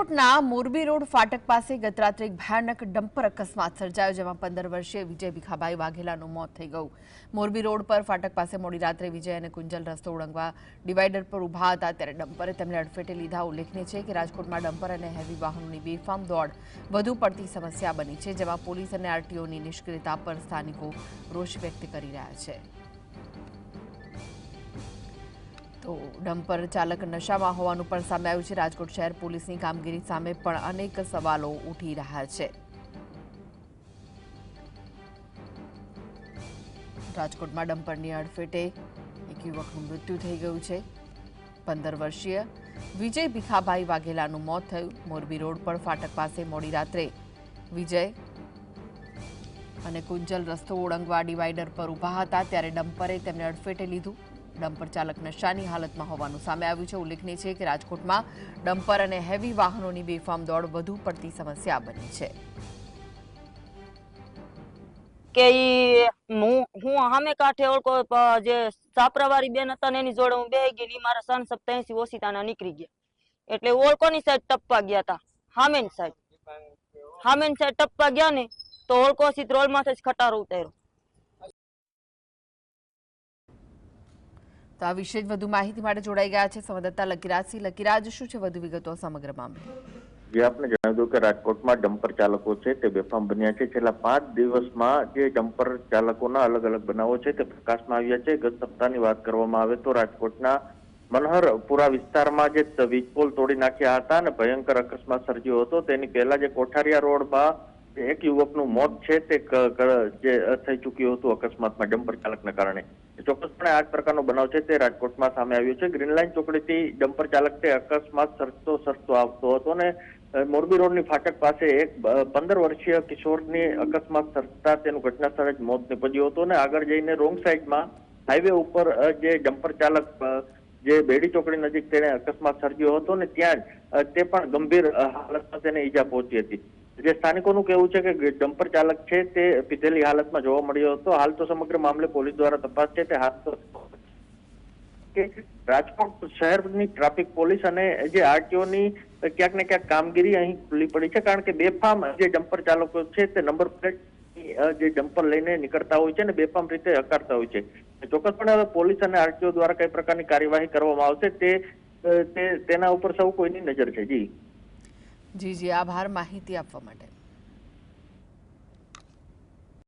રાજકોટના મોરબી રોડ ફાટક પાસે ગત રાત્રે એક ભયાનક ડમ્પર અકસ્માત સર્જાયો, જેમાં 15 વર્ષીય વિજય ભીખાભાઈ વાઘેલાનું મોત થઈ ગયું। મોરબી રોડ પર ફાટક પાસે મોડી રાત્રે વિજય અને કુંજલ રસ્તો ઓળંગવા ડિવાઈડર પર ઊભા હતા ત્યારે ડમ્પરે તેમને અડફેટે લીધા। ઉલ્લેખનીય છે કે રાજકોટમાં ડમ્પર અને હેવી વાહનોની બેફામ દોડ વધુ પડતી સમસ્યા બની છે, જેમાં પોલીસ અને આરટીઓની નિષ્ક્રિયતા પર સ્થાનિકો રોષ વ્યક્ત કરી રહ્યા છે। તો ડમ્પર ચાલક નશામાં હોવાનું પણ સામે આવ્યું છે। રાજકોટ શહેર પોલીસની કામગીરી સામે પણ અનેક સવાલો ઉઠી રહ્યા છે। રાજકોટમાં ડમ્પરની અડફેટે એક યુવકનું મૃત્યુ થઈ ગયું છે। 15 વર્ષીય વિજય ભીખાભાઈ વાઘેલાનું મોત થયું। મોરબી રોડ પર ફાટક પાસે મોડી રાત્રે વિજય અને કુંજલ રસ્તો ઓળંગવા ડિવાઈડર પર ઊભા હતા ત્યારે ડમ્પરે તેમને અડફેટે લીધું। ડમ્પર ચાલક નશાની હાલતમાં હોવાનું સામે આવ્યું છે। ઉલ્લેખનીય છે કે રાજકોટમાં ડમ્પર અને હેવી વાહનોની બેફામ દોડ વધુ પડતી સમસ્યા બની છે। કે હું સામે કાંઠે ઓળખો જે સાપરાવાળી બેન હતા ને એની જોડે હું બેહી ગઈ, મારા સન 87 ઓશિતાના નીકળી ગયા એટલે ઓળકોની સાઈડ ટપવા ગયા હતા। સામેની સાઈડ ટપવા ગયા ને તો ઓળકો સીધ રોડમાંથી જ ખટારો ઉતાર્યો। તો આ વિશે જ વધુ માહિતી માટે જોડાઈ ગયા છે સંવાદદાતા લકીરાજસિંહ। લકીરાજ, શું છે વધુ વિગતો સમગ્ર મામલે? જે આપને જણાવી દઉં કે રાજકોટમાં ડમ્પર ચાલકો છે તે બેફામ બન્યા છે। છેલ્લા 5 દિવસમાં જે ડમ્પર ચાલકોના અલગ અલગ બનાવો છે તે પ્રકાશમાં આવ્યા છે। ગત સપ્તાહની વાત કરવામાં આવે તો રાજકોટના મનહરપુરા વિસ્તારમાં જે વીજપોલ તોડી નાખ્યા હતા અને ભયંકર અકસ્માત સર્જ્યો હતો, તેની પહેલા જે કોઠારિયા રોડમાં એક યુવકનું મોત છે તે જે થઈ ચૂક્યું હતું અકસ્માતમાં ડમ્પર ચાલકના કારણે। ચોક્કસપણે આ જ પ્રકારનો બનાવ છે તે રાજકોટમાં સામે આવ્યો છે। ગ્રીન લાઇન ચોકડીથી ડમ્પર ચાલક તે અકસ્માત સર્જતો આવતો હતો ને મોરબી રોડની ફાટક પાસે એક 15 વર્ષીય કિશોરની અકસ્માત સર્જતા તેનું ઘટના સ્થળે જ મોત નીપજ્યું હતું અને આગળ જઈને રોંગ સાઈડમાં હાઈવે ઉપર જે ડમ્પર ચાલક જે બેડી ચોકડી નજીક તેને અકસ્માત સર્જ્યો હતો ને ત્યાં જ તે પણ ગંભીર હાલતમાં તેને ઈજા પહોંચી હતી। જે સ્થાનિકોનું કહેવું છે કે ડમ્પર ચાલક છે તે પીધેલી હાલતમાં જોવા મળ્યો હતો। હાલ તો સમગ્ર મામલે પોલીસ દ્વારા તપાસ છે તે હાથ કે રાજકોટ શહેરની ટ્રાફિક પોલીસ અને જે આરટીઓની ક્યાંક ને ક્યાંક કામગીરી અહીં ખુલ્લી પડી છે, કારણ કે બેફામ જે ડમ્પર ચાલકો છે તે નંબર પ્લેટ જે ડમ્પર લઈને નીકળતા હોય છે અને બેફામ રીતે હકારતા હોય છે। ચોક્કસપણે હવે પોલીસ અને આરટીઓ દ્વારા કઈ પ્રકારની કાર્યવાહી કરવામાં આવશે તેના ઉપર સૌ કોઈની નજર છે। જી, આભાર માહિતી આપવા માટે।